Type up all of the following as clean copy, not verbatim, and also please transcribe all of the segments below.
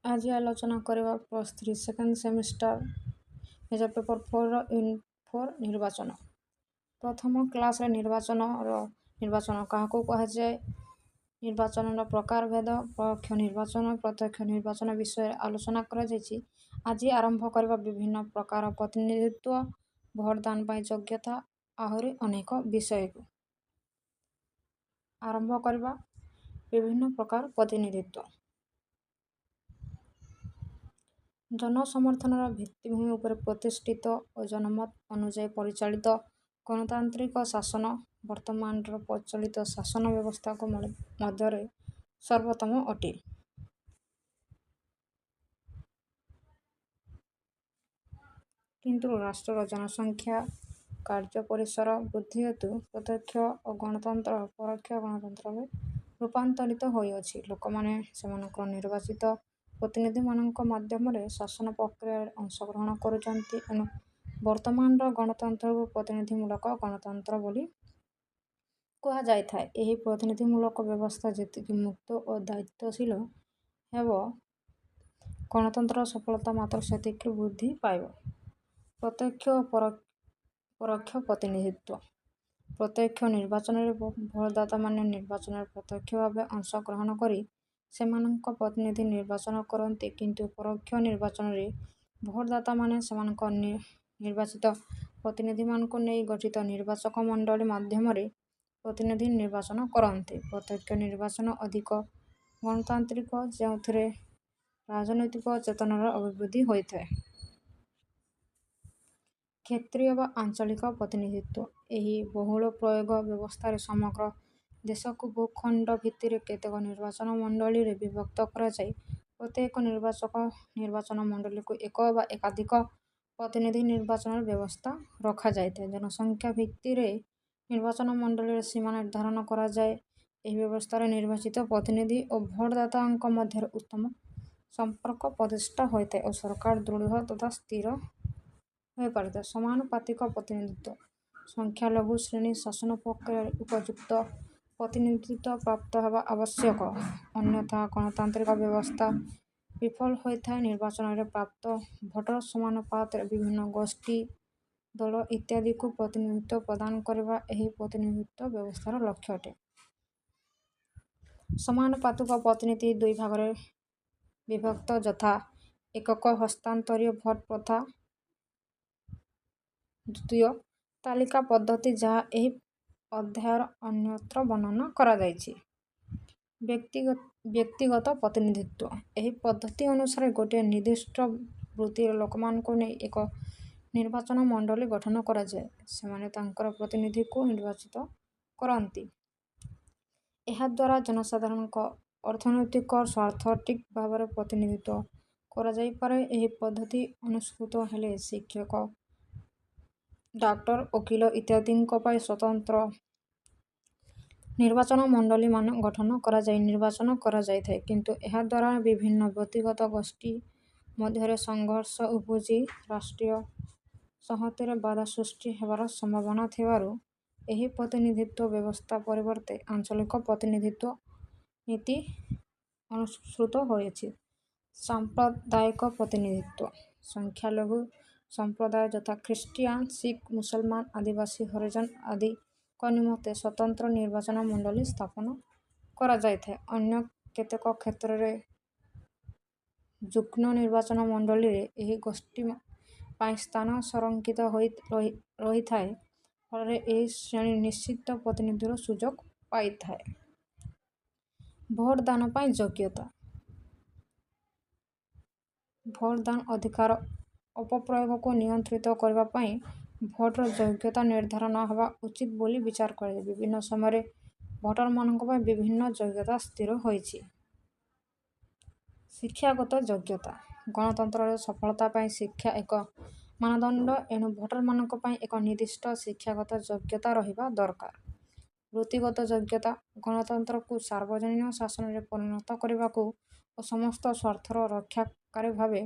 ଆଜି ଆଲୋଚନା କରିବା +3 ସେକେଣ୍ଡ ସେମିଷ୍ଟାର ମେଜର ପେପର 4ର ୟୁନିଟ୍ 4 ନିର୍ବାଚନ। ପ୍ରଥମ କ୍ଲାସରେ ନିର୍ବାଚନ କାହାକୁ କୁହାଯାଏ, ନିର୍ବାଚନର ପ୍ରକାରଭେଦ, ପରୋକ୍ଷ ନିର୍ବାଚନ, ପ୍ରତ୍ୟକ୍ଷ ନିର୍ବାଚନ ବିଷୟରେ ଆଲୋଚନା କରାଯାଇଛି। ଆଜି ଆରମ୍ଭ କରିବା ବିଭିନ୍ନ ପ୍ରକାର ପ୍ରତିନିଧିତ୍ୱ, ଭୋଟଦାନ ପାଇଁ ଯୋଗ୍ୟତା, ଆହୁରି ଅନେକ ବିଷୟକୁ। ଆରମ୍ଭ କରିବା ବିଭିନ୍ନ ପ୍ରକାର ପ୍ରତିନିଧିତ୍ୱ। ଜନସମର୍ଥନର ଭିତ୍ତିଭୂମି ଉପରେ ପ୍ରତିଷ୍ଠିତ ଓ ଜନମତ ଅନୁଯାୟୀ ପରିଚାଳିତ ଗଣତାନ୍ତ୍ରିକ ଶାସନ ବର୍ତ୍ତମାନର ପ୍ରଚଳିତ ଶାସନ ବ୍ୟବସ୍ଥାକୁ ମଧ୍ୟରେ ସର୍ବୋତ୍ତମ ଅଟେ। କିନ୍ତୁ ରାଷ୍ଟ୍ରର ଜନସଂଖ୍ୟା, କାର୍ଯ୍ୟ ପରିସର ବୃଦ୍ଧି ହେତୁ ପ୍ରତ୍ୟକ୍ଷ ଗଣତନ୍ତ୍ର ପରୋକ୍ଷ ଗଣତନ୍ତ୍ରରେ ରୂପାନ୍ତରିତ ହୋଇଅଛି। ଲୋକମାନେ ସେମାନଙ୍କର ନିର୍ବାଚିତ ପ୍ରତିନିଧିମାନଙ୍କ ମାଧ୍ୟମରେ ଶାସନ ପ୍ରକ୍ରିୟାରେ ଅଂଶଗ୍ରହଣ କରୁଛନ୍ତି। ଏଣୁ ବର୍ତ୍ତମାନର ଗଣତନ୍ତ୍ରକୁ ପ୍ରତିନିଧିମୂଳକ ଗଣତନ୍ତ୍ର ବୋଲି କୁହାଯାଇଥାଏ। ଏହି ପ୍ରତିନିଧିମୂଳକ ବ୍ୟବସ୍ଥା ଯେତିକି ମୁକ୍ତ ଓ ଦାୟିତ୍ୱଶୀଳ ହେବ, ଗଣତନ୍ତ୍ରର ସଫଳତା ମାତ୍ର ସେତିକି ବୃଦ୍ଧି ପାଇବ। ପ୍ରତ୍ୟକ୍ଷ ଓ ପରୋକ୍ଷ ପ୍ରତିନିଧିତ୍ୱ। ପ୍ରତ୍ୟକ୍ଷ ନିର୍ବାଚନରେ ଭୋଟଦାତାମାନେ ନିର୍ବାଚନରେ ପ୍ରତ୍ୟକ୍ଷ ଭାବେ ଅଂଶଗ୍ରହଣ କରି ସେମାନଙ୍କ ପ୍ରତିନିଧି ନିର୍ବାଚନ କରନ୍ତି, କିନ୍ତୁ ପରୋକ୍ଷ ନିର୍ବାଚନରେ ଭୋଟଦାତାମାନେ ସେମାନଙ୍କ ନିର୍ବାଚିତ ପ୍ରତିନିଧିମାନଙ୍କୁ ନେଇ ଗଠିତ ନିର୍ବାଚକ ମଣ୍ଡଳୀ ମାଧ୍ୟମରେ ପ୍ରତିନିଧି ନିର୍ବାଚନ କରନ୍ତି। ପ୍ରତ୍ୟକ୍ଷ ନିର୍ବାଚନ ଅଧିକ ଗଣତାନ୍ତ୍ରିକ, ଯେଉଁଥିରେ ରାଜନୈତିକ ଚେତନାର ଅଭିବୃଦ୍ଧି ହୋଇଥାଏ। କ୍ଷେତ୍ରୀୟ ବା ଆଞ୍ଚଳିକ ପ୍ରତିନିଧିତ୍ୱ। ଏହି ବହୁଳ ପ୍ରୟୋଗ ବ୍ୟବସ୍ଥାରେ ସମଗ୍ର ଦେଶକୁ ଭୂଖଣ୍ଡ ଭିତ୍ତିରେ କେତେକ ନିର୍ବାଚନ ମଣ୍ଡଳୀରେ ବିଭକ୍ତ କରାଯାଇ ପ୍ରତ୍ୟେକ ନିର୍ବାଚନ ମଣ୍ଡଳୀକୁ ଏକ ବା ଏକାଧିକ ପ୍ରତିନିଧି ନିର୍ବାଚନର ବ୍ୟବସ୍ଥା ରଖାଯାଇଥାଏ। ଜନସଂଖ୍ୟା ଭିତ୍ତିରେ ନିର୍ବାଚନ ମଣ୍ଡଳୀର ସୀମା ନିର୍ଦ୍ଧାରଣ କରାଯାଏ। ଏହି ବ୍ୟବସ୍ଥାରେ ନିର୍ବାଚିତ ପ୍ରତିନିଧି ଓ ଭୋଟଦାତାଙ୍କ ମଧ୍ୟରେ ଉତ୍ତମ ସମ୍ପର୍କ ପ୍ରତିଷ୍ଠା ହୋଇଥାଏ ଓ ସରକାର ଦୃଢ଼ ତଥା ସ୍ଥିର ହୋଇପାରିଥାଏ। ସମାନୁପାତିକ ପ୍ରତିନିଧିତ୍ୱ। ସଂଖ୍ୟାଲଘୁ ଶ୍ରେଣୀ ଶାସନ ପ୍ରକ୍ରିୟାରେ ଉପଯୁକ୍ତ ପ୍ରତିନିଧିତ୍ୱ ପ୍ରାପ୍ତ ହେବା ଆବଶ୍ୟକ, ଅନ୍ୟଥା ଗଣତାନ୍ତ୍ରିକ ବ୍ୟବସ୍ଥା ବିଫଳ ହୋଇଥାଏ। ନିର୍ବାଚନରେ ପ୍ରାପ୍ତ ଭୋଟର ସମାନୁପାତରେ ବିଭିନ୍ନ ଗୋଷ୍ଠୀ, ଦଳ ଇତ୍ୟାଦିକୁ ପ୍ରତିନିଧିତ୍ୱ ପ୍ରଦାନ କରିବା ଏହି ପ୍ରତିନିଧିତ୍ୱ ବ୍ୟବସ୍ଥାର ଲକ୍ଷ୍ୟ ଅଟେ। ସମାନୁପାତିକ ପ୍ରତିନିଧି ଦୁଇ ଭାଗରେ ବିଭକ୍ତ, ଯଥା: ଏକକ ହସ୍ତାନ୍ତରୀୟ ଭୋଟ ପ୍ରଥା, ଦ୍ୱିତୀୟ ତାଲିକା ପଦ୍ଧତି, ଯାହା ଏହି ଅଧ୍ୟାୟରେ ଅନ୍ୟତ୍ର ବର୍ଣ୍ଣନା କରାଯାଇଛି। ବ୍ୟକ୍ତିଗତ ପ୍ରତିନିଧିତ୍ୱ। ଏହି ପଦ୍ଧତି ଅନୁସାରେ ଗୋଟିଏ ନିର୍ଦ୍ଦିଷ୍ଟ ବୃତ୍ତିର ଲୋକମାନଙ୍କୁ ନେଇ ଏକ ନିର୍ବାଚନ ମଣ୍ଡଳୀ ଗଠନ କରାଯାଏ। ସେମାନେ ତାଙ୍କର ପ୍ରତିନିଧିକୁ ନିର୍ବାଚିତ କରନ୍ତି। ଏହାଦ୍ୱାରା ଜନସାଧାରଣଙ୍କ ଅର୍ଥନୈତିକ ସ୍ୱାର୍ଥ ଠିକ୍ ଭାବରେ ପ୍ରତିନିଧିତ୍ୱ କରାଯାଇପାରେ। ଏହି ପଦ୍ଧତି ଅନୁସୃତ ହେଲେ ଶିକ୍ଷକ, ଡାକ୍ତର, ଓକିଲ ଇତ୍ୟାଦିଙ୍କ ପାଇଁ ସ୍ୱତନ୍ତ୍ର ନିର୍ବାଚନ ମଣ୍ଡଳୀମାନ ଗଠନ କରାଯାଇ ନିର୍ବାଚନ କରାଯାଇଥାଏ। କିନ୍ତୁ ଏହାଦ୍ୱାରା ବିଭିନ୍ନ ବ୍ୟକ୍ତିଗତ ଗୋଷ୍ଠୀ ମଧ୍ୟରେ ସଂଘର୍ଷ ଉପୁଜି ରାଷ୍ଟ୍ରୀୟ ସଂହତିରେ ବାଧା ସୃଷ୍ଟି ହେବାର ସମ୍ଭାବନା ଥିବାରୁ ଏହି ପ୍ରତିନିଧିତ୍ୱ ବ୍ୟବସ୍ଥା ପରିବର୍ତ୍ତେ ଆଞ୍ଚଳିକ ପ୍ରତିନିଧିତ୍ୱ ନୀତି ଅନୁସୃତ ହୋଇଅଛି। ସାମ୍ପ୍ରଦାୟିକ ପ୍ରତିନିଧିତ୍ୱ। ସଂଖ୍ୟାଲଘୁ ସମ୍ପ୍ରଦାୟ ଯଥା ଖ୍ରୀଷ୍ଟିଆନ, ଶିଖ, ମୁସଲମାନ, ଆଦିବାସୀ, ହରିଜନ ଆଦିଙ୍କ ନିମନ୍ତେ ସ୍ୱତନ୍ତ୍ର ନିର୍ବାଚନ ମଣ୍ଡଳୀ ସ୍ଥାପନ କରାଯାଇଥାଏ। ଅନ୍ୟ କେତେକ କ୍ଷେତ୍ରରେ ଯୁଗ୍ମ ନିର୍ବାଚନ ମଣ୍ଡଳୀରେ ଏହି ଗୋଷ୍ଠୀ ପାଇଁ ସ୍ଥାନ ସଂରକ୍ଷିତ ରହିଥାଏ, ଫଳରେ ଏହି ଶ୍ରେଣୀ ନିଶ୍ଚିତ ପ୍ରତିନିଧିତ୍ୱର ସୁଯୋଗ ପାଇଥାଏ। ଭୋଟଦାନ ପାଇଁ ଯୋଗ୍ୟତା। ଭୋଟଦାନ ଅଧିକାର ଅପପ୍ରୟୋଗକୁ ନିୟନ୍ତ୍ରିତ କରିବା ପାଇଁ ଭୋଟର ଯୋଗ୍ୟତା ନିର୍ଦ୍ଧାରଣ ହେବା ଉଚିତ ବୋଲି ବିଚାର କରାଯାଏ। ବିଭିନ୍ନ ସମୟରେ ଭୋଟରମାନଙ୍କ ପାଇଁ ବିଭିନ୍ନ ଯୋଗ୍ୟତା ସ୍ଥିର ହୋଇଛି। ଶିକ୍ଷାଗତ ଯୋଗ୍ୟତା। ଗଣତନ୍ତ୍ରରେ ସଫଳତା ପାଇଁ ଶିକ୍ଷା ଏକ ମାନଦଣ୍ଡ। ଏଣୁ ଭୋଟରମାନଙ୍କ ପାଇଁ ଏକ ନିର୍ଦ୍ଦିଷ୍ଟ ଶିକ୍ଷାଗତ ଯୋଗ୍ୟତା ରହିବା ଦରକାର। ବୃତ୍ତିଗତ ଯୋଗ୍ୟତା। ଗଣତନ୍ତ୍ରକୁ ସାର୍ବଜନୀନ ଶାସନରେ ପରିଣତ କରିବାକୁ ଓ ସମସ୍ତ ସ୍ୱାର୍ଥର ରକ୍ଷାକାରୀ ଭାବେ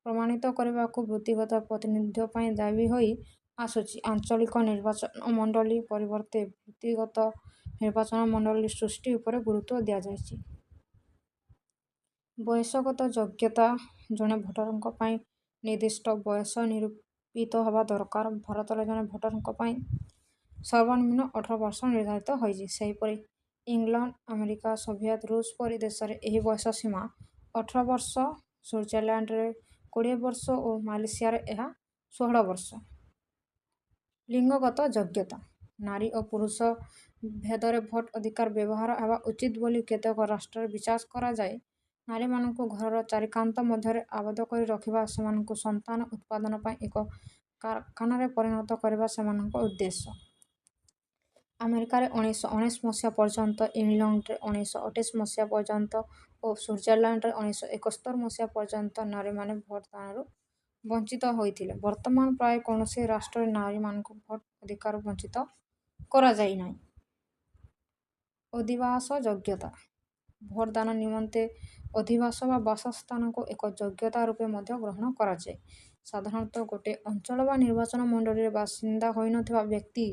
ପ୍ରମାଣିତ କରିବାକୁ ବୃତ୍ତିଗତ ପ୍ରତିନିଧିତ୍ୱ ପାଇଁ ଦାବୀ ହୋଇ ଆସୁଛି। ଆଞ୍ଚଳିକ ନିର୍ବାଚନ ମଣ୍ଡଳୀ ପରିବର୍ତ୍ତେ ବୃତ୍ତିଗତ ନିର୍ବାଚନ ମଣ୍ଡଳୀ ସୃଷ୍ଟି ଉପରେ ଗୁରୁତ୍ୱ ଦିଆଯାଇଛି। ବୟସଗତ ଯୋଗ୍ୟତା ଜଣେ ଭୋଟରଙ୍କ ପାଇଁ ନିର୍ଦ୍ଦିଷ୍ଟ ବୟସ ନିରୂପିତ ହେବା ଦରକାର। ଭାରତରେ ଜଣେ ଭୋଟରଙ୍କ ପାଇଁ ସର୍ବନିମ୍ନ 18 ବର୍ଷ ନିର୍ଦ୍ଧାରିତ ହୋଇଛି। ସେହିପରି ଇଂଲଣ୍ଡ, ଆମେରିକା, ସୋଭିଏତ ରୁଷ ପରି ଦେଶରେ ଏହି ବୟସ ସୀମା 18 ବର୍ଷ, ସୁଇଜରଲ୍ୟାଣ୍ଡରେ 20 ବର୍ଷ ଓ ମାଲେସିଆରେ ଏହା 16 ବର୍ଷ। ଲିଙ୍ଗଗତ ଯୋଗ୍ୟତା ନାରୀ ଓ ପୁରୁଷ ଭେଦରେ ଭୋଟ ଅଧିକାର ବ୍ୟବହାର ହେବା ଉଚିତ ବୋଲି କେତେକ ରାଷ୍ଟ୍ରରେ ବିଚାର କରାଯାଏ। ନାରୀମାନଙ୍କୁ ଘରର ଚାରିକାନ୍ଥ ମଧ୍ୟରେ ଆବଦ୍ଧ କରି ରଖିବା, ସେମାନଙ୍କୁ ସନ୍ତାନ ଉତ୍ପାଦନ ପାଇଁ ଏକ କାରଖାନାରେ ପରିଣତ କରିବା ସେମାନଙ୍କ ଉଦ୍ଦେଶ୍ୟ। ଆମେରିକାରେ 1919 ମସିହା ପର୍ଯ୍ୟନ୍ତ, ଇଂଲଣ୍ଡରେ 1928 ମସିହା ପର୍ଯ୍ୟନ୍ତ ଓ ସୁଇଜରଲ୍ୟାଣ୍ଡରେ 1971 ମସିହା ପର୍ଯ୍ୟନ୍ତ ନାରୀମାନେ ଭୋଟଦାନରୁ ବଞ୍ଚିତ ହୋଇଥିଲେ। ବର୍ତ୍ତମାନ ପ୍ରାୟ କୌଣସି ରାଷ୍ଟ୍ରରେ ନାରୀମାନଙ୍କୁ ଭୋଟ ଅଧିକାରରୁ ବଞ୍ଚିତ କରାଯାଇନାହିଁ। ଅଧିବାସ ଯୋଗ୍ୟତା ଭୋଟଦାନ ନିମନ୍ତେ ଅଧିବାସ ବା ବାସସ୍ଥାନକୁ ଏକ ଯୋଗ୍ୟତା ରୂପେ ମଧ୍ୟ ଗ୍ରହଣ କରାଯାଏ। ସାଧାରଣତଃ ଗୋଟିଏ ଅଞ୍ଚଳ ବା ନିର୍ବାଚନ ମଣ୍ଡଳୀରେ ବାସିନ୍ଦା ହୋଇନଥିବା ବ୍ୟକ୍ତି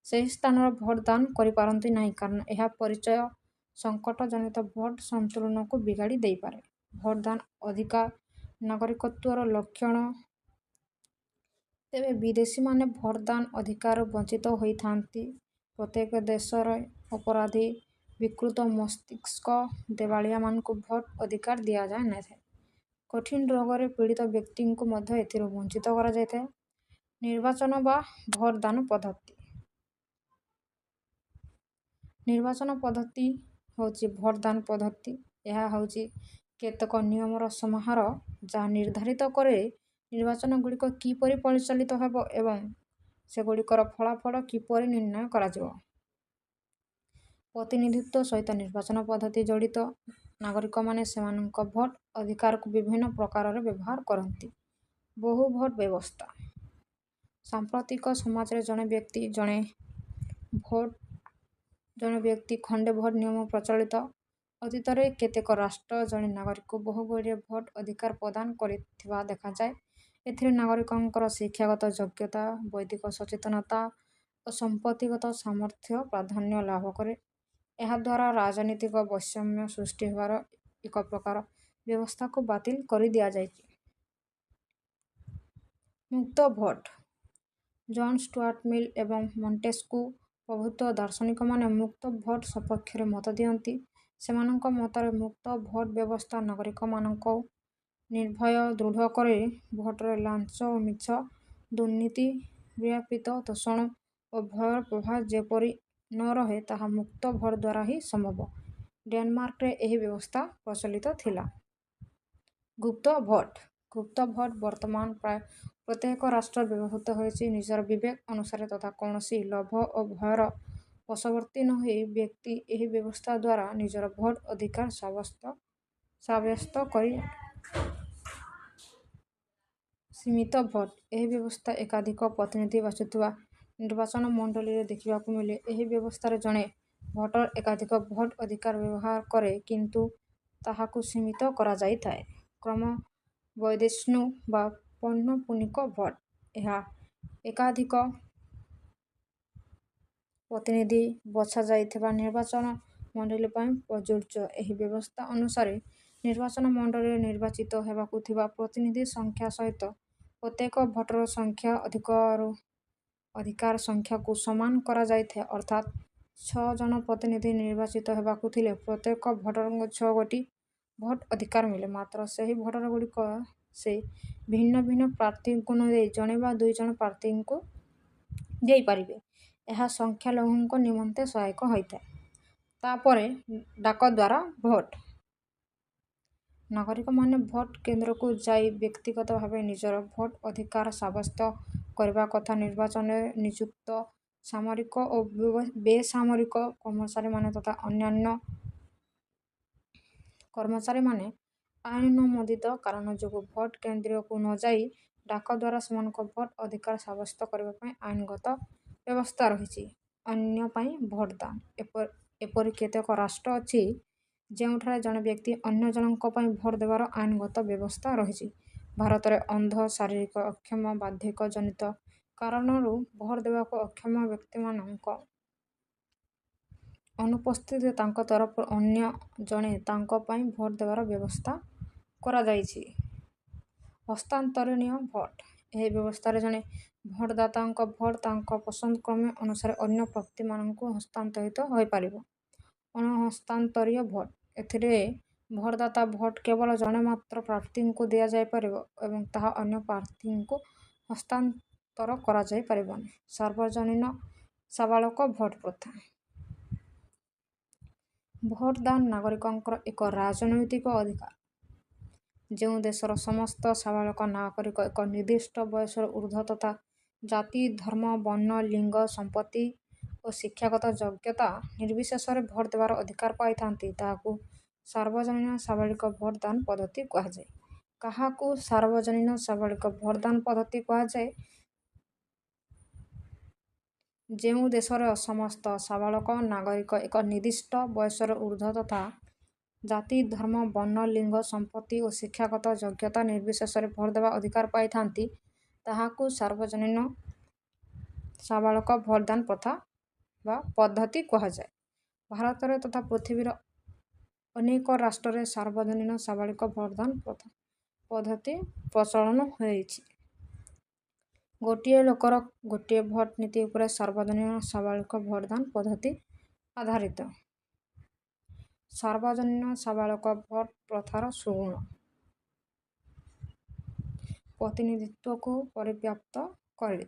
ସେହି ସ୍ଥାନରେ ଭୋଟ ଦାନ କରିପାରନ୍ତି ନାହିଁ, କାରଣ ଏହା ପରିଚୟ ସଙ୍କଟ ଜନିତ ଭୋଟ ସନ୍ତୁଳନକୁ ବିଗାଡ଼ି ଦେଇପାରେ। ଭୋଟଦାନ ଅଧିକାର ନାଗରିକତ୍ୱର ଲକ୍ଷଣ। ତେବେ ବିଦେଶୀମାନେ ଭୋଟଦାନ ଅଧିକାରରୁ ବଞ୍ଚିତ ହୋଇଥାନ୍ତି। ପ୍ରତ୍ୟେକ ଦେଶରେ ଅପରାଧୀ, ବିକୃତ ମସ୍ତିଷ୍କ, ଦେବାଳିଆମାନଙ୍କୁ ଭୋଟ ଅଧିକାର ଦିଆଯାଇ ନଥାଏ। କଠିନ ରୋଗରେ ପୀଡ଼ିତ ବ୍ୟକ୍ତିଙ୍କୁ ମଧ୍ୟ ଏଥିରୁ ବଞ୍ଚିତ କରାଯାଇଥାଏ। ନିର୍ବାଚନ ବା ଭୋଟଦାନ ପଦ୍ଧତି। ନିର୍ବାଚନ ପଦ୍ଧତି ହେଉଛି ଭୋଟଦାନ ପଦ୍ଧତି। ଏହା ହେଉଛି କେତେକ ନିୟମର ସମାହାର ଯାହା ନିର୍ଦ୍ଧାରିତ କରେ ନିର୍ବାଚନଗୁଡ଼ିକ କିପରି ପରିଚାଳିତ ହେବ ଏବଂ ସେଗୁଡ଼ିକର ଫଳାଫଳ କିପରି ନିର୍ଣ୍ଣୟ କରାଯିବ। ପ୍ରତିନିଧିତ୍ୱ ସହିତ ନିର୍ବାଚନ ପଦ୍ଧତି ଜଡ଼ିତ। ନାଗରିକମାନେ ସେମାନଙ୍କ ଭୋଟ ଅଧିକାରକୁ ବିଭିନ୍ନ ପ୍ରକାରରେ ବ୍ୟବହାର କରନ୍ତି। ବହୁ ଭୋଟ ବ୍ୟବସ୍ଥା। ସାମ୍ପ୍ରତିକ ସମାଜରେ ଜଣେ ବ୍ୟକ୍ତି ଖଣ୍ଡେ ଭୋଟ ନିୟମ ପ୍ରଚଳିତ। ଅତୀତରେ କେତେକ ରାଷ୍ଟ୍ର ଜଣେ ନାଗରିକକୁ ବହୁଗୁଡ଼ିଏ ଭୋଟ ଅଧିକାର ପ୍ରଦାନ କରିଥିବା ଦେଖାଯାଏ। ଏଥିରେ ନାଗରିକଙ୍କର ଶିକ୍ଷାଗତ ଯୋଗ୍ୟତା, ବୈଧିକ ସଚେତନତା ଓ ସମ୍ପତ୍ତିଗତ ସାମର୍ଥ୍ୟ ପ୍ରାଧାନ୍ୟ ଲାଭ କରେ। ଏହାଦ୍ୱାରା ରାଜନୀତିକ ବୈଷମ୍ୟ ସୃଷ୍ଟି ହେବାର ଏକ ପ୍ରକାର ବ୍ୟବସ୍ଥାକୁ ବାତିଲ କରିଦିଆଯାଇଛି। ମୁକ୍ତ ଭୋଟ। ଜନ୍ ଷ୍ଟୁଆର୍ଟ ମିଲ୍ ଏବଂ ମଣ୍ଟେସ୍କ୍ୟୁ ପ୍ରଭୃତ ଦାର୍ଶନିକମାନେ ମୁକ୍ତ ଭୋଟ ସପକ୍ଷରେ ମତ ଦିଅନ୍ତି। ସେମାନଙ୍କ ମତରେ ମୁକ୍ତ ଭୋଟ ବ୍ୟବସ୍ଥା ନାଗରିକମାନଙ୍କୁ ନିର୍ଭୟ ଦୃଢ଼ କରେ। ଭୋଟରେ ଲାଞ୍ଚ ଓ ମିଛ, ଦୁର୍ନୀତି, ବିଳାପିତ ତୋଷଣ ଓ ଭୟର ପ୍ରଭାବ ଯେପରି ନ ରହେ, ତାହା ମୁକ୍ତ ଭୋଟ ଦ୍ୱାରା ହିଁ ସମ୍ଭବ। ଡେନମାର୍କରେ ଏହି ବ୍ୟବସ୍ଥା ପ୍ରଚଳିତ ଥିଲା। ଗୁପ୍ତ ଭୋଟ। ଗୁପ୍ତ ଭୋଟ ବର୍ତ୍ତମାନ ପ୍ରାୟ ପ୍ରତ୍ୟେକ ରାଷ୍ଟ୍ରରେ ବ୍ୟବହୃତ ହେଉଛି। ନିଜର ବିବେକ ଅନୁସାରେ ତଥା କୌଣସି ଲୋଭ ଓ ଭୟର ବଶବର୍ତ୍ତୀ ନ ହୋଇ ବ୍ୟକ୍ତି ଏହି ବ୍ୟବସ୍ଥା ଦ୍ୱାରା ନିଜର ଭୋଟ ଅଧିକାର ସାବ୍ୟସ୍ତ କରି। ସୀମିତ ଭୋଟ। ଏହି ବ୍ୟବସ୍ଥା ଏକାଧିକ ପ୍ରତିନିଧି ବାଛୁଥିବା ନିର୍ବାଚନ ମଣ୍ଡଳୀରେ ଦେଖିବାକୁ ମିଳେ। ଏହି ବ୍ୟବସ୍ଥାରେ ଜଣେ ଭୋଟର ଏକାଧିକ ଭୋଟ ଅଧିକାର ବ୍ୟବହାର କରେ, କିନ୍ତୁ ତାହାକୁ ସୀମିତ କରାଯାଇଥାଏ। କ୍ରମବର୍ଦ୍ଧିଷ୍ଣୁ ବା ପୌନଃପୁନିକ ଭୋଟ। ଏହା ଏକାଧିକ ପ୍ରତିନିଧି ବଛାଯାଇଥିବା ନିର୍ବାଚନ ମଣ୍ଡଳୀ ପାଇଁ ପ୍ରଯୁଜ୍ୟ। ଏହି ବ୍ୟବସ୍ଥା ଅନୁସାରେ ନିର୍ବାଚନ ମଣ୍ଡଳୀରେ ନିର୍ବାଚିତ ହେବାକୁ ଥିବା ପ୍ରତିନିଧି ସଂଖ୍ୟା ସହିତ ପ୍ରତ୍ୟେକ ଭୋଟର ସଂଖ୍ୟା ଅଧିକାର ସଂଖ୍ୟାକୁ ସମାନ କରାଯାଇଥାଏ। ଅର୍ଥାତ୍ 6 ଜଣ ପ୍ରତିନିଧି ନିର୍ବାଚିତ ହେବାକୁ ଥିଲେ ପ୍ରତ୍ୟେକ ଭୋଟରଙ୍କୁ 6 ଗୋଟି ଭୋଟ ଅଧିକାର ମିଳେ। ମାତ୍ର ସେହି ଭୋଟରଗୁଡ଼ିକ ସେ ଭିନ୍ନ ଭିନ୍ନ ପ୍ରାର୍ଥୀଙ୍କୁ ନ ଦେଇ ଜଣେ ବା 2 ଜଣ ପ୍ରାର୍ଥୀଙ୍କୁ ଦେଇପାରିବେ। ଏହା ସଂଖ୍ୟାଲଘୁଙ୍କ ନିମନ୍ତେ ସହାୟକ ହୋଇଥାଏ। ତାପରେ ଡାକଦ୍ୱାରା ଭୋଟ। ନାଗରିକମାନେ ଭୋଟ କେନ୍ଦ୍ରକୁ ଯାଇ ବ୍ୟକ୍ତିଗତ ଭାବେ ନିଜର ଭୋଟ ଅଧିକାର ସାବ୍ୟସ୍ତ କରିବା କଥା। ନିର୍ବାଚନରେ ନିଯୁକ୍ତ ସାମରିକ ଓ ବେସାମରିକ କର୍ମଚାରୀମାନେ ତଥା ଅନ୍ୟାନ୍ୟ କର୍ମଚାରୀମାନେ ଆଇନ ଅନୁମୋଦିତ କାରଣ ଯୋଗୁଁ ଭୋଟ କେନ୍ଦ୍ରକୁ ନ ଯାଇ ଡାକଦ୍ୱାରା ସେମାନଙ୍କ ଭୋଟ ଅଧିକାର ସାବ୍ୟସ୍ତ କରିବା ପାଇଁ ଆଇନଗତ ବ୍ୟବସ୍ଥା ରହିଛି। ଅନ୍ୟ ପାଇଁ ଭୋଟଦାନ। ଏପରି କେତେକ ରାଷ୍ଟ୍ର ଅଛି ଯେଉଁଠାରେ ଜଣେ ବ୍ୟକ୍ତି ଅନ୍ୟ ଜଣଙ୍କ ପାଇଁ ଭୋଟ ଦେବାର ଆଇନଗତ ବ୍ୟବସ୍ଥା ରହିଛି। ଭାରତରେ ଅନ୍ଧ, ଶାରୀରିକ ଅକ୍ଷମ, ବାର୍ଦ୍ଧକ୍ୟ ଜନିତ କାରଣରୁ ଭୋଟ ଦେବାକୁ ଅକ୍ଷମ ବ୍ୟକ୍ତିମାନଙ୍କ ଅନୁପସ୍ଥିତିରେ ତାଙ୍କ ତରଫରୁ ଅନ୍ୟ ଜଣେ ତାଙ୍କ ପାଇଁ ଭୋଟ ଦେବାର ବ୍ୟବସ୍ଥା କରାଯାଇଛି। ହସ୍ତାନ୍ତରଣୀୟ ଭୋଟ। ଏହି ବ୍ୟବସ୍ଥାରେ ଜଣେ ଭୋଟଦାତାଙ୍କ ଭୋଟ ତାଙ୍କ ପସନ୍ଦ କ୍ରମ ଅନୁସାରେ ଅନ୍ୟ ପ୍ରାର୍ଥୀମାନଙ୍କୁ ହସ୍ତାନ୍ତରିତ ହୋଇପାରିବ। ଅଣହସ୍ତାନ୍ତରୀୟ ଭୋଟ। ଏଥିରେ ଭୋଟଦାତା ଭୋଟ କେବଳ ଜଣେ ମାତ୍ର ପ୍ରାର୍ଥୀଙ୍କୁ ଦିଆଯାଇପାରିବ ଏବଂ ତାହା ଅନ୍ୟ ପ୍ରାର୍ଥୀଙ୍କୁ ହସ୍ତାନ୍ତର କରାଯାଇପାରିବନି। ସାର୍ବଜନୀନ ସାବାଳକ ଭୋଟ ପ୍ରଥା। ଭୋଟଦାନ ନାଗରିକଙ୍କର ଏକ ରାଜନୈତିକ ଅଧିକାର। ଯେଉଁ ଦେଶର ସମସ୍ତ ସାବାଳକ ନାଗରିକ ଏକ ନିର୍ଦ୍ଦିଷ୍ଟ ବୟସର ଊର୍ଦ୍ଧ୍ୱ ତଥା ଜାତି, ଧର୍ମ, ବର୍ଣ୍ଣ, ଲିଙ୍ଗ, ସମ୍ପତ୍ତି ଓ ଶିକ୍ଷାଗତ ଯୋଗ୍ୟତା ନିର୍ବିଶେଷରେ ଭୋଟ ଦେବାର ଅଧିକାର ପାଇଥାନ୍ତି, ତାହାକୁ ସାର୍ବଜନୀନ ସାବାଳିକ ଭୋଟଦାନ ପଦ୍ଧତି କୁହାଯାଏ। କାହାକୁ ସାର୍ବଜନୀନ ସାବାଳିକ ଭୋଟଦାନ ପଦ୍ଧତି କୁହାଯାଏ? ଯେଉଁ ଦେଶର ସମସ୍ତ ସାବାଳକ ନାଗରିକ ଏକ ନିର୍ଦ୍ଦିଷ୍ଟ ବୟସର ଊର୍ଦ୍ଧ୍ୱ ତଥା ଜାତି, ଧର୍ମ, ବର୍ଣ୍ଣ, ଲିଙ୍ଗ, ସମ୍ପତ୍ତି ଓ ଶିକ୍ଷାଗତ ଯୋଗ୍ୟତା ନିର୍ବିଶେଷରେ ଭୋଟ ଦେବା ଅଧିକାର ପାଇଥାନ୍ତି, ତାହାକୁ ସାର୍ବଜନୀନ ସାବାଳକ ଭୋଟଦାନ ପ୍ରଥା ବା ପଦ୍ଧତି କୁହାଯାଏ। ଭାରତରେ ତଥା ପୃଥିବୀର ଅନେକ ରାଷ୍ଟ୍ରରେ ସାର୍ବଜନୀନ ସାବାଳିକ ଭୋଟଦାନ ପଦ୍ଧତି ପ୍ରଚଳନ ହୋଇଛି। ଗୋଟିଏ ଲୋକର ଗୋଟିଏ ଭୋଟ ନୀତି ଉପରେ ସାର୍ବଜନୀନ ସାବାଳିକ ଭୋଟଦାନ ପଦ୍ଧତି ଆଧାରିତ। ସାର୍ବଜନୀନ ସାବାଳକ ଭୋଟ ପ୍ରଥାର ସୁଗୁଣ। ପ୍ରତିନିଧିତ୍ୱକୁ ପରିବ୍ୟାପ୍ତ କରେ।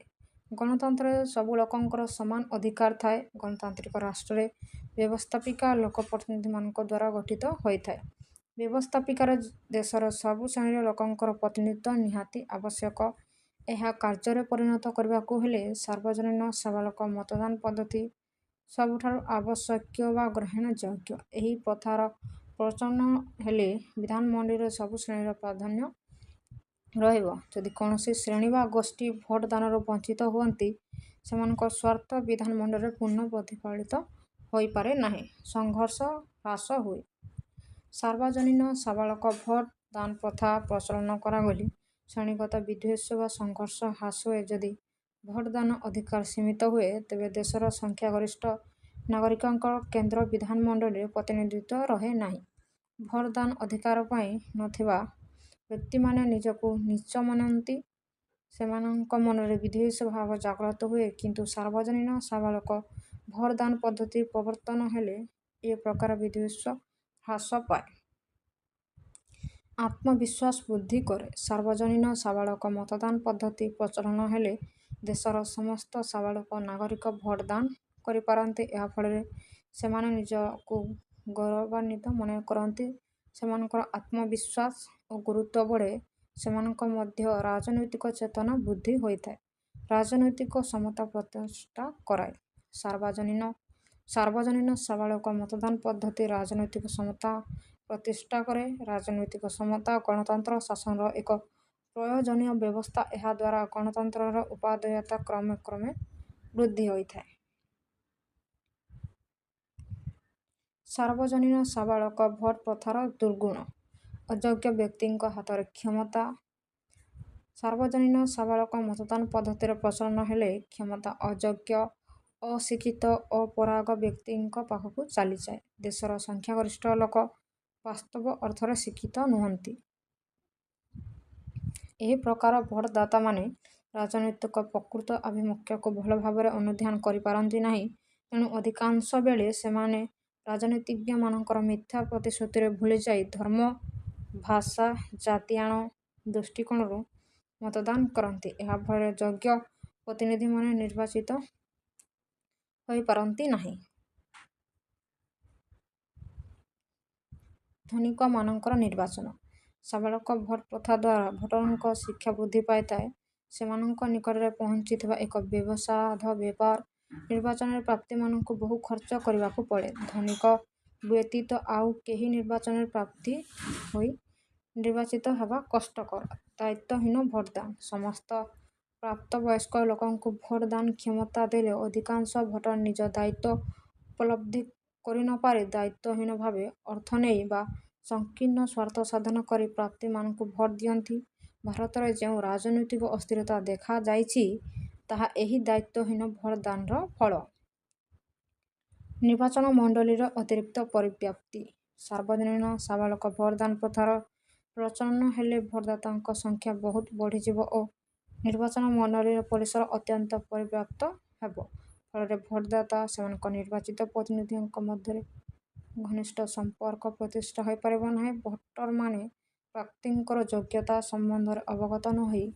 ଗଣତନ୍ତ୍ରରେ ସବୁ ଲୋକଙ୍କର ସମାନ ଅଧିକାର ଥାଏ। ଗଣତାନ୍ତ୍ରିକ ରାଷ୍ଟ୍ରରେ ବ୍ୟବସ୍ଥାପିକା ଲୋକପ୍ରତିନିଧିମାନଙ୍କ ଦ୍ୱାରା ଗଠିତ ହୋଇଥାଏ। ବ୍ୟବସ୍ଥାପିକାରେ ଦେଶର ସବୁ ଶ୍ରେଣୀର ଲୋକଙ୍କର ପ୍ରତିନିଧିତ୍ୱ ନିହାତି ଆବଶ୍ୟକ। ଏହା କାର୍ଯ୍ୟରେ ପରିଣତ କରିବାକୁ ହେଲେ ସାର୍ବଜନୀନ ସାବାଳକ ମତଦାନ ପଦ୍ଧତି ସବୁଠାରୁ ଆବଶ୍ୟକୀୟ ବା ଗ୍ରହଣଯୋଗ୍ୟ। ଏହି ପ୍ରଥାର ପ୍ରଚଳନ ହେଲେ ବିଧାନମଣ୍ଡଳୀରେ ସବୁ ଶ୍ରେଣୀର ପ୍ରାଧାନ୍ୟ ରହିବ। ଯଦି କୌଣସି ଶ୍ରେଣୀ ବା ଗୋଷ୍ଠୀ ଭୋଟଦାନରୁ ବଞ୍ଚିତ ହୁଅନ୍ତି, ସେମାନଙ୍କ ସ୍ୱାର୍ଥ ବିଧାନମଣ୍ଡଳରେ ପୂର୍ଣ୍ଣ ପ୍ରତିଫଳିତ ହୋଇପାରେ ନାହିଁ। ସଂଘର୍ଷ ହ୍ରାସ ହୁଏ। ସାର୍ବଜନୀନ ସାବାଳକ ଭୋଟ ଦାନ ପ୍ରଥା ପ୍ରଚଳନ କରାଗଲେ ଶ୍ରେଣୀଗତ ବିଦ୍ୱେଷ ବା ସଂଘର୍ଷ ହ୍ରାସ ହୁଏ। ଯଦି ଭୋଟଦାନ ଅଧିକାର ସୀମିତ ହୁଏ, ତେବେ ଦେଶର ସଂଖ୍ୟାଗରିଷ୍ଠ ନାଗରିକଙ୍କର କେନ୍ଦ୍ର ବିଧାନମଣ୍ଡଳୀରେ ପ୍ରତିନିଧିତ୍ୱ ରହେ ନାହିଁ। ଭୋଟଦାନ ଅଧିକାର ପାଇ ନଥିବା ବ୍ୟକ୍ତିମାନେ ନିଜକୁ ନୀଚ ମାନନ୍ତି, ସେମାନଙ୍କ ମନରେ ବିଦ୍ୱେଷ ଭାବ ଜାଗ୍ରତ ହୁଏ। କିନ୍ତୁ ସାର୍ବଜନୀନ ସାବାଳକ ଭୋଟଦାନ ପଦ୍ଧତି ପ୍ରବର୍ତ୍ତନ ହେଲେ ଏ ପ୍ରକାର ବିଦ୍ୱେଷ ହ୍ରାସ ପାଏ। ଆତ୍ମବିଶ୍ୱାସ ବୃଦ୍ଧି କରେ। ସାର୍ବଜନୀନ ସାବାଳକ ମତଦାନ ପଦ୍ଧତି ପ୍ରଚଳନ ହେଲେ ଦେଶର ସମସ୍ତ ସାବାଳକ ନାଗରିକ ଭୋଟଦାନ କରିପାରନ୍ତି। ଏହା ଫଳରେ ସେମାନେ ନିଜକୁ ଗୌରବାନ୍ୱିତ ମନେ କରନ୍ତି, ସେମାନଙ୍କର ଆତ୍ମବିଶ୍ୱାସ ଓ ଗୁରୁତ୍ୱ ବଢ଼େ, ସେମାନଙ୍କ ମଧ୍ୟ ରାଜନୈତିକ ଚେତନା ବୃଦ୍ଧି ହୋଇଥାଏ, ରାଜନୈତିକ ସମତା ପ୍ରତିଷ୍ଠା କରାଏ। ସାର୍ବଜନୀନ ସାବାଳକ ମତଦାନ ପଦ୍ଧତି ରାଜନୈତିକ ସମତା ପ୍ରତିଷ୍ଠା କରେ। ରାଜନୈତିକ ସମତା ଗଣତନ୍ତ୍ର ଶାସନର ଏକ ପ୍ରୟୋଜନୀୟ ବ୍ୟବସ୍ଥା। ଏହା ଦ୍ୱାରା ଗଣତନ୍ତ୍ରର ଉପାଦେୟତା କ୍ରମେ କ୍ରମେ ବୃଦ୍ଧି ହୋଇଥାଏ। ସାର୍ବଜନୀନ ସାବାଳକ ଭୋଟ ପ୍ରଥାର ଦୁର୍ଗୁଣ। ଅଯୋଗ୍ୟ ବ୍ୟକ୍ତିଙ୍କ ହାତରେ କ୍ଷମତା। ସାର୍ବଜନୀନ ସାବାଳକ ମତଦାନ ପଦ୍ଧତିର ପ୍ରଚଳନ ହେଲେ କ୍ଷମତା ଅଯୋଗ୍ୟ, ଅଶିକ୍ଷିତ, ଅପାରଗ ବ୍ୟକ୍ତିଙ୍କ ପାଖକୁ ଚାଲିଯାଏ। ଦେଶର ସଂଖ୍ୟାଗରିଷ୍ଠ ଲୋକ ବାସ୍ତବ ଅର୍ଥରେ ଶିକ୍ଷିତ ନୁହନ୍ତି। ଏହି ପ୍ରକାର ଭୋଟଦାତାମାନେ ରାଜନୈତିକ ପ୍ରକୃତ ଆଭିମୁଖ୍ୟକୁ ଭଲ ଭାବରେ ଅନୁଧ୍ୟାନ କରିପାରନ୍ତି ନାହିଁ। ତେଣୁ ଅଧିକାଂଶ ବେଳେ ସେମାନେ ରାଜନୀତିଜ୍ଞମାନଙ୍କର ମିଥ୍ୟା ପ୍ରତିଶ୍ରୁତିରେ ଭୁଲିଯାଇ ଧର୍ମ, ଭାଷା, ଜାତିଆଣ ଦୃଷ୍ଟିକୋଣରୁ ମତଦାନ କରନ୍ତି। ଏହା ଫଳରେ ଯୋଗ୍ୟ ପ୍ରତିନିଧିମାନେ ନିର୍ବାଚିତ ହୋଇପାରନ୍ତି ନାହିଁ। ଧନିକମାନଙ୍କର ନିର୍ବାଚନ। ସାବାଳକ ଭୋଟ ପ୍ରଥା ଦ୍ୱାରା ଭୋଟରଙ୍କ ଶିକ୍ଷା ବୃଦ୍ଧି ପାଇଥାଏ। ସେମାନଙ୍କ ନିକଟରେ ପହଞ୍ଚିଥିବା ଏକ ବ୍ୟବସାୟ ବ୍ୟାପାର। ନିର୍ବାଚନରେ ପ୍ରାର୍ଥୀମାନଙ୍କୁ ବହୁ ଖର୍ଚ୍ଚ କରିବାକୁ ପଡ଼େ। ଧନିକ ବ୍ୟତୀତ ଆଉ କେହି ନିର୍ବାଚନରେ ପ୍ରାର୍ଥୀ ହୋଇ ନିର୍ବାଚିତ ହେବା କଷ୍ଟକର। ଦାୟିତ୍ୱହୀନ ଭୋଟଦାନ। ସମସ୍ତ ପ୍ରାପ୍ତବୟସ୍କ ଲୋକଙ୍କୁ ଭୋଟ ଦାନ କ୍ଷମତା ଦେଲେ ଅଧିକାଂଶ ଭୋଟର ନିଜ ଦାୟିତ୍ୱ ଉପଲବ୍ଧି କରିନପାରି ଦାୟିତ୍ୱହୀନ ଭାବେ ଅର୍ଥ ନେଇ ବା ସଂକୀର୍ଣ୍ଣ ସ୍ୱାର୍ଥ ସାଧନ କରି ପ୍ରାର୍ଥୀମାନଙ୍କୁ ଭୋଟ ଦିଅନ୍ତି। ଭାରତରେ ଯେଉଁ ରାଜନୈତିକ ଅସ୍ଥିରତା ଦେଖାଯାଇଛି, ତାହା ଏହି ଦାୟିତ୍ୱହୀନ ଭୋଟଦାନର ଫଳ। ନିର୍ବାଚନ ମଣ୍ଡଳୀର ଅତିରିକ୍ତ ପରିବ୍ୟାପ୍ତି। ସାର୍ବଜନୀନ ସାବାଳକ ଭୋଟଦାନ ପ୍ରଥାର ପ୍ରଚଳନ ହେଲେ ଭୋଟଦାତାଙ୍କ ସଂଖ୍ୟା ବହୁତ ବଢ଼ିଯିବ ଓ ନିର୍ବାଚନ ମଣ୍ଡଳୀର ପରିସର ଅତ୍ୟନ୍ତ ପରିବ୍ୟାପ୍ତ ହେବ। ଫଳରେ ଭୋଟଦାତା ସେମାନଙ୍କ ନିର୍ବାଚିତ ପ୍ରତିନିଧିଙ୍କ ମଧ୍ୟରେ ଘନିଷ୍ଠ ସମ୍ପର୍କ ପ୍ରତିଷ୍ଠା ହୋଇପାରିବ ନାହିଁ। ଭୋଟରମାନେ ପ୍ରାର୍ଥୀଙ୍କର ଯୋଗ୍ୟତା ସମ୍ବନ୍ଧରେ ଅବଗତ ନ ହୋଇ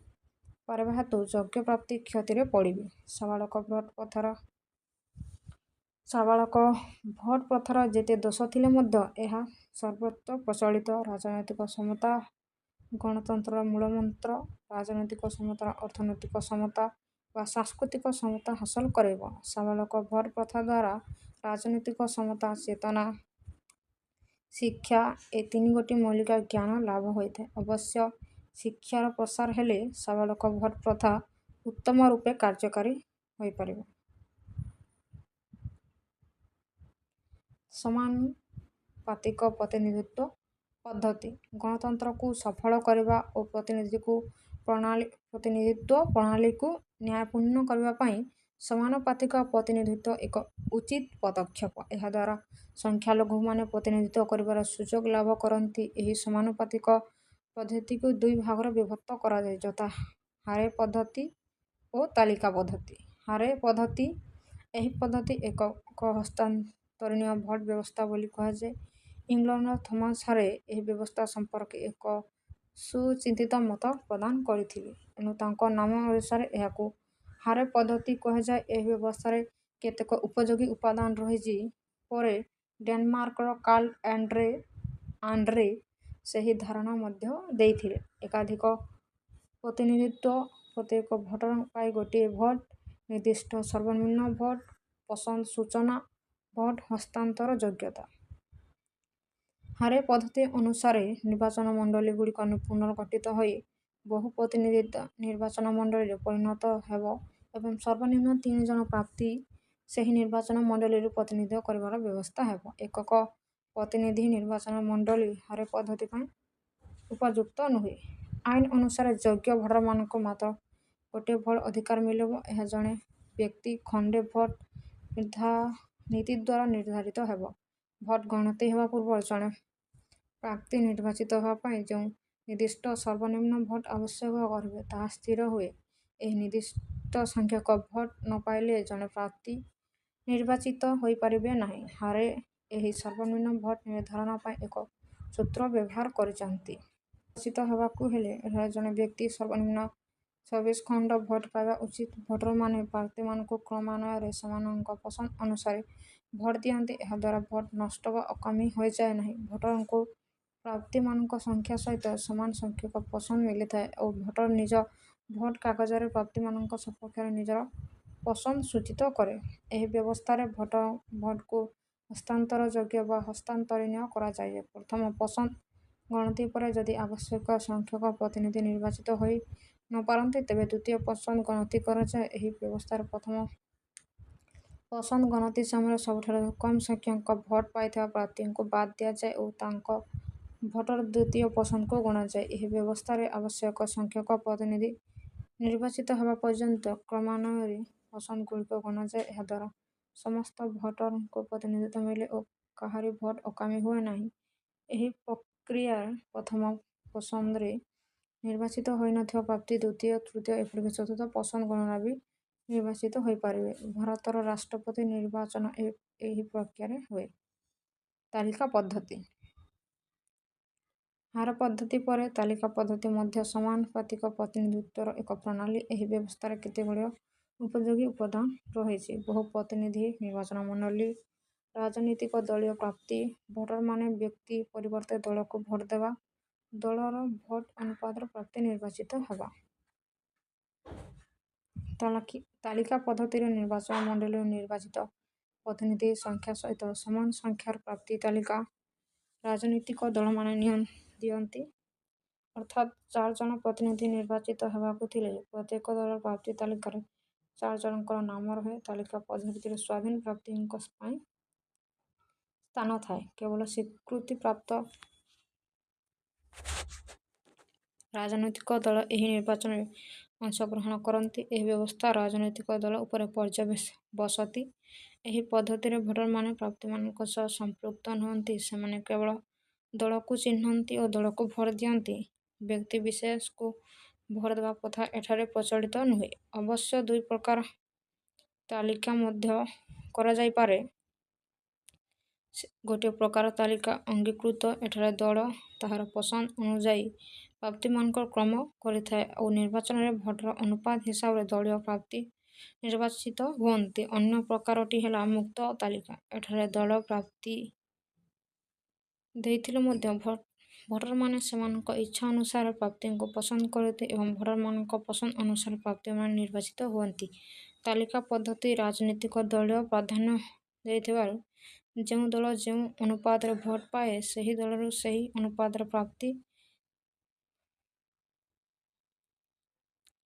ପାରିବା ହେତୁ ଯୋଗ୍ୟ ପ୍ରାର୍ଥୀ କ୍ଷତିରେ ପଡ଼ିବେ। ସାବାଳକ ଭୋଟ ପ୍ରଥାର ଯେତେ ଦୋଷ ଥିଲେ ମଧ୍ୟ ଏହା ସର୍ବତ୍ର ପ୍ରଚଳିତ। ରାଜନୈତିକ ସମତା ଗଣତନ୍ତ୍ରର ମୂଳମନ୍ତ୍ର। ରାଜନୈତିକ ସମତା ଅର୍ଥନୈତିକ ସମତା ବା ସାଂସ୍କୃତିକ ସମତା ହାସଲ କରାଇବ। ସାବାଳକ ଭୋଟ ପ୍ରଥା ଦ୍ୱାରା ରାଜନୈତିକ ସମତା, ଚେତନା, ଶିକ୍ଷା ଏ ତିନିଗୋଟି ମୌଳିକ ଜ୍ଞାନ ଲାଭ ହୋଇଥାଏ। ଅବଶ୍ୟ ଶିକ୍ଷାର ପ୍ରସାର ହେଲେ ସାବାଳକ ଭୋଟ ପ୍ରଥା ଉତ୍ତମ ରୂପେ କାର୍ଯ୍ୟକାରୀ ହୋଇପାରିବ। ସମାନୁପାତିକ ପ୍ରତିନିଧିତ୍ୱ ପଦ୍ଧତି। ଗଣତନ୍ତ୍ରକୁ ସଫଳ କରିବା ଓ ପ୍ରତିନିଧିତ୍ୱ ପ୍ରଣାଳୀକୁ ନ୍ୟାୟପୂର୍ଣ୍ଣ କରିବା ପାଇଁ ସମାନୁପାତିକ ପ୍ରତିନିଧିତ୍ୱ ଏକ ଉଚିତ ପଦକ୍ଷେପ। ଏହାଦ୍ୱାରା ସଂଖ୍ୟାଲଘୁମାନେ ପ୍ରତିନିଧିତ୍ୱ କରିବାର ସୁଯୋଗ ଲାଭ କରନ୍ତି। ଏହି ସମାନୁପାତିକ ପଦ୍ଧତିକୁ ଦୁଇ ଭାଗରେ ବିଭକ୍ତ କରାଯାଏ, ଯଥା ହାରେ ପଦ୍ଧତି ଓ ତାଲିକା ପଦ୍ଧତି। ହାରେ ପଦ୍ଧତି। ଏହି ପଦ୍ଧତି ଏକକ ହସ୍ତାନ୍ତରଣୀୟ ଭୋଟ ବ୍ୟବସ୍ଥା ବୋଲି କୁହାଯାଏ। ଇଂଲଣ୍ଡର ଥମାସ ହାରେ ଏହି ବ୍ୟବସ୍ଥା ସମ୍ପର୍କରେ ଏକ ସୁଚିନ୍ତିତ ମତ ପ୍ରଦାନ କରିଥିଲେ। ଏଣୁ ତାଙ୍କ ନାମ ଅନୁସାରେ ଏହାକୁ ହାରେ ପଦ୍ଧତି କୁହାଯାଏ। ଏହି ବ୍ୟବସ୍ଥାରେ କେତେକ ଉପଯୋଗୀ ଉପାଦାନ ରହିଛି ପରେ ଡେନମାର୍କର କାର୍ଲ ଆଣ୍ଡ୍ରେ ସେହି ଧାରଣା ମଧ୍ୟ ଦେଇଥିଲେ। ଏକାଧିକ ପ୍ରତିନିଧିତ୍ୱ, ପ୍ରତ୍ୟେକ ଭୋଟରଙ୍କ ପାଇଁ ଗୋଟିଏ ଭୋଟ, ନିର୍ଦ୍ଦିଷ୍ଟ ସର୍ବନିମ୍ନ ଭୋଟ, ପସନ୍ଦ ସୂଚନା, ଭୋଟ ହସ୍ତାନ୍ତର ଯୋଗ୍ୟତା। ହାରେ ପଦ୍ଧତି ଅନୁସାରେ ନିର୍ବାଚନ ମଣ୍ଡଳୀଗୁଡ଼ିକ ପୁନର୍ଗଠିତ ହୋଇ ବହୁ ପ୍ରତିନିଧିତ୍ୱ ନିର୍ବାଚନ ମଣ୍ଡଳୀରେ ପରିଣତ ହେବ ଏବଂ ସର୍ବନିମ୍ନ 3 ଜଣ ପ୍ରାର୍ଥୀ ସେହି ନିର୍ବାଚନ ମଣ୍ଡଳୀରୁ ପ୍ରତିନିଧିତ୍ୱ କରିବାର ବ୍ୟବସ୍ଥା ହେବ। ଏକକ ପ୍ରତିନିଧି ନିର୍ବାଚନ ମଣ୍ଡଳୀ ହାରେ ପଦ୍ଧତି ପାଇଁ ଉପଯୁକ୍ତ ନୁହେଁ। ଆଇନ ଅନୁସାରେ ଯୋଗ୍ୟ ଭୋଟରମାନଙ୍କୁ ମାତ୍ର ଗୋଟିଏ ଭୋଟ ଅଧିକାର ମିଳିବ। ଏହା ଜଣେ ବ୍ୟକ୍ତି ଖଣ୍ଡେ ଭୋଟ ନୀତି ଦ୍ୱାରା ନିର୍ଦ୍ଧାରିତ ହେବ। ଭୋଟ ଗଣତି ହେବା ପୂର୍ବରୁ ଜଣେ ପ୍ରାର୍ଥୀ ନିର୍ବାଚିତ ହେବା ପାଇଁ ଯେଉଁ ନିର୍ଦ୍ଦିଷ୍ଟ ସର୍ବନିମ୍ନ ଭୋଟ ଆବଶ୍ୟକ କରିବେ ତାହା ସ୍ଥିର ହୁଏ। ଏହି ନିର୍ଦ୍ଦିଷ୍ଟ ସଂଖ୍ୟକ ଭୋଟ ନ ପାଇଲେ ଜଣେ ପ୍ରାର୍ଥୀ ନିର୍ବାଚିତ ହୋଇପାରିବେ ନାହିଁ। ହାରେ ଏହି ସର୍ବନିମ୍ନ ଭୋଟ ନିର୍ଦ୍ଧାରଣ ପାଇଁ ଏକ ସୂତ୍ର ବ୍ୟବହାର କରିଛନ୍ତି। ନିର୍ବାଚିତ ହେବାକୁ ହେଲେ ଏଠାରେ ଜଣେ ବ୍ୟକ୍ତି ସର୍ବନିମ୍ନ 24 ଖଣ୍ଡ ଭୋଟ ପାଇବା ଉଚିତ। ଭୋଟରମାନେ ପ୍ରାର୍ଥୀମାନଙ୍କୁ କ୍ରମାନ୍ୱୟରେ ସେମାନଙ୍କ ପସନ୍ଦ ଅନୁସାରେ ଭୋଟ ଦିଅନ୍ତି। ଏହାଦ୍ୱାରା ଭୋଟ ନଷ୍ଟ ବା ଅକାମୀ ହୋଇଯାଏ ନାହିଁ। ଭୋଟରଙ୍କୁ ପ୍ରାର୍ଥୀମାନଙ୍କ ସଂଖ୍ୟା ସହିତ ସମାନ ସଂଖ୍ୟକ ପସନ୍ଦ ମିଳିଥାଏ ଓ ଭୋଟର ନିଜ ଭୋଟ କାଗଜରେ ପ୍ରାର୍ଥୀମାନଙ୍କ ସପକ୍ଷରେ ନିଜର ପସନ୍ଦ ସୂଚିତ କରେ। ଏହି ବ୍ୟବସ୍ଥାରେ ଭୋଟକୁ ହସ୍ତାନ୍ତରଯୋଗ୍ୟ ବା ହସ୍ତାନ୍ତରଣୀୟ କରାଯାଏ। ପ୍ରଥମ ପସନ୍ଦ ଗଣତି ପରେ ଯଦି ଆବଶ୍ୟକ ସଂଖ୍ୟକ ପ୍ରତିନିଧି ନିର୍ବାଚିତ ହୋଇ ନ ପାରନ୍ତି ତେବେ ଦ୍ୱିତୀୟ ପସନ୍ଦ ଗଣତି କରାଯାଏ। ଏହି ବ୍ୟବସ୍ଥାରେ ପ୍ରଥମ ପସନ୍ଦ ଗଣତି ସମୟରେ ସବୁଠାରୁ କମ୍ ସଂଖ୍ୟକ ଭୋଟ ପାଇଥିବା ପ୍ରାର୍ଥୀଙ୍କୁ ବାଦ ଦିଆଯାଏ ଓ ତାଙ୍କ ଭୋଟର ଦ୍ୱିତୀୟ ପସନ୍ଦକୁ ଗଣାଯାଏ। ଏହି ବ୍ୟବସ୍ଥାରେ ଆବଶ୍ୟକ ସଂଖ୍ୟକ ପ୍ରତିନିଧି ନିର୍ବାଚିତ ହେବା ପର୍ଯ୍ୟନ୍ତ କ୍ରମାନ୍ୱୟରେ ପସନ୍ଦଗୁଡ଼ିକ ଗଣାଯାଏ। ଏହାଦ୍ୱାରା ସମସ୍ତ ଭୋଟରଙ୍କୁ ପ୍ରତିନିଧିତ୍ୱ ମିଳେ ଓ କାହାରି ଭୋଟ ଅକାମୀ ହୁଏ ନାହିଁ। ଏହି ପ୍ରକ୍ରିୟାରେ ପ୍ରଥମ ପସନ୍ଦରେ ନିର୍ବାଚିତ ହୋଇନଥିବା ପ୍ରାର୍ଥୀ ଦ୍ୱିତୀୟ, ତୃତୀୟ ଏପରିକି ଚତୁର୍ଥ ପସନ୍ଦ ଗଣନାରେ ବି ନିର୍ବାଚିତ ହୋଇପାରିବେ। ଭାରତର ରାଷ୍ଟ୍ରପତି ନିର୍ବାଚନ ଏହି ପ୍ରକ୍ରିୟାରେ ହୁଏ। ତାଲିକା ପଦ୍ଧତି। ହାରେ ପଦ୍ଧତି ପରେ ତାଲିକା ପଦ୍ଧତି ମଧ୍ୟ ସମାନୁପାତିକ ପ୍ରତିନିଧିତ୍ୱର ଏକ ପ୍ରଣାଳୀ। ଏହି ବ୍ୟବସ୍ଥାରେ କେତେଗୁଡ଼ିଏ ଉପଯୋଗୀ ଉପାଦାନ ରହିଛି। ବହୁ ପ୍ରତିନିଧି ନିର୍ବାଚନ ମଣ୍ଡଳୀ, ରାଜନୀତିକ ଦଳୀୟ ପ୍ରାପ୍ତି, ଭୋଟରମାନେ ବ୍ୟକ୍ତି ପରିବର୍ତ୍ତେ ଦଳକୁ ଭୋଟ ଦେବା, ଦଳର ଭୋଟ ଅନୁପାତରେ ପ୍ରାର୍ଥୀ ନିର୍ବାଚିତ ହେବା। ତାଲିକା ପଦ୍ଧତିରେ ନିର୍ବାଚନ ମଣ୍ଡଳୀରୁ ନିର୍ବାଚିତ ପ୍ରତିନିଧି ସଂଖ୍ୟା ସହିତ ସମାନ ସଂଖ୍ୟାର ପ୍ରାର୍ଥୀ ତାଲିକା ରାଜନୈତିକ ଦଳମାନେ ଦିଅନ୍ତି। ଅର୍ଥାତ୍ 4 ଜଣ ପ୍ରତିନିଧି ନିର୍ବାଚିତ ହେବାକୁ ଥିଲେ ପ୍ରତ୍ୟେକ ଦଳର ପ୍ରାର୍ଥୀ ତାଲିକାରେ 4 ଜଣଙ୍କର ନାମ ରହେ। ତାଲିକା ପଦ୍ଧତିରେ ସ୍ୱାଧୀନ ପ୍ରାର୍ଥୀଙ୍କ ପାଇଁ ସ୍ଥାନ ଥାଏ। କେବଳ ସ୍ୱୀକୃତିପ୍ରାପ୍ତ ରାଜନୈତିକ ଦଳ ଏହି ନିର୍ବାଚନରେ ଅଂଶଗ୍ରହଣ କରନ୍ତି। ଏହି ବ୍ୟବସ୍ଥା ରାଜନୈତିକ ଦଳ ଉପରେ ପର୍ଯ୍ୟବସତି ଏହି ପଦ୍ଧତିରେ ଭୋଟରମାନେ ପ୍ରାର୍ଥୀମାନଙ୍କ ସହ ସମ୍ପୃକ୍ତ ନୁହନ୍ତି। ସେମାନେ କେବଳ ଦଳକୁ ଚିହ୍ନନ୍ତି ଓ ଦଳକୁ ଭୋଟ ଦିଅନ୍ତି। ବ୍ୟକ୍ତିବିଶେଷକୁ ଭୋଟ ଦେବା ପ୍ରଥା ଏଠାରେ ପ୍ରଚଳିତ ନୁହେଁ। ଅବଶ୍ୟ ଦୁଇ ପ୍ରକାର ତାଲିକା ମଧ୍ୟ କରାଯାଇପାରେ। ଗୋଟିଏ ପ୍ରକାର ତାଲିକା ଅଙ୍ଗୀକୃତ। ଏଠାରେ ଦଳ ତାହାର ପସନ୍ଦ ଅନୁଯାୟୀ ପ୍ରାର୍ଥୀମାନଙ୍କର କ୍ରମ କରିଥାଏ ଓ ନିର୍ବାଚନରେ ଭୋଟର ଅନୁପାତ ହିସାବରେ ଦଳୀୟ ପ୍ରାର୍ଥୀ ନିର୍ବାଚିତ ହୁଅନ୍ତି। ଅନ୍ୟ ପ୍ରକାରଟି ହେଲା ମୁକ୍ତ ତାଲିକା। ଏଠାରେ ଦଳ ପ୍ରାର୍ଥୀ ଦେଇଥିଲେ ମଧ୍ୟ ଭୋଟରମାନେ ସେମାନଙ୍କ ଇଚ୍ଛା ଅନୁସାରେ ପ୍ରାର୍ଥୀଙ୍କୁ ପସନ୍ଦ କରନ୍ତି ଏବଂ ଭୋଟରମାନଙ୍କ ପସନ୍ଦ ଅନୁସାରେ ପ୍ରାର୍ଥୀମାନେ ନିର୍ବାଚିତ ହୁଅନ୍ତି। ତାଲିକା ପଦ୍ଧତି ରାଜନୀତିକ ଦଳୀୟ ପ୍ରାଧାନ୍ୟ ଦେଇଥିବାରୁ ଯେଉଁ ଦଳ ଯେଉଁ ଅନୁପାତରେ ଭୋଟ ପାଏ ସେହି ଦଳରୁ ସେହି ଅନୁପାତରେ ପ୍ରାର୍ଥୀ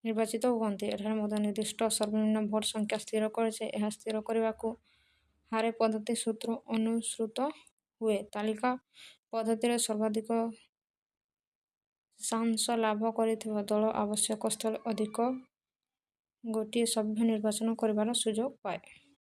ନିର୍ବାଚିତ ହୁଅନ୍ତି। ଏଠାରେ ମଧ୍ୟ ନିର୍ଦ୍ଦିଷ୍ଟ ସର୍ବନିମ୍ନ ଭୋଟ ସଂଖ୍ୟା ସ୍ଥିର କରାଯାଏ। ଏହା ସ୍ଥିର କରିବାକୁ ହାରେ ପଦ୍ଧତି ସୂତ୍ର ଅନୁସୃତ ହୁଏ। ତାଲିକା ପଦ୍ଧତିରେ ସର୍ବାଧିକ ଶତାଂଶ ଲାଭ କରିଥିବା ଦଳ ଆବଶ୍ୟକ ସ୍ଥଳେ ଅଧିକ ଗୋଟିଏ ସଭ୍ୟ ନିର୍ବାଚନ କରିବାର ସୁଯୋଗ ପାଏ।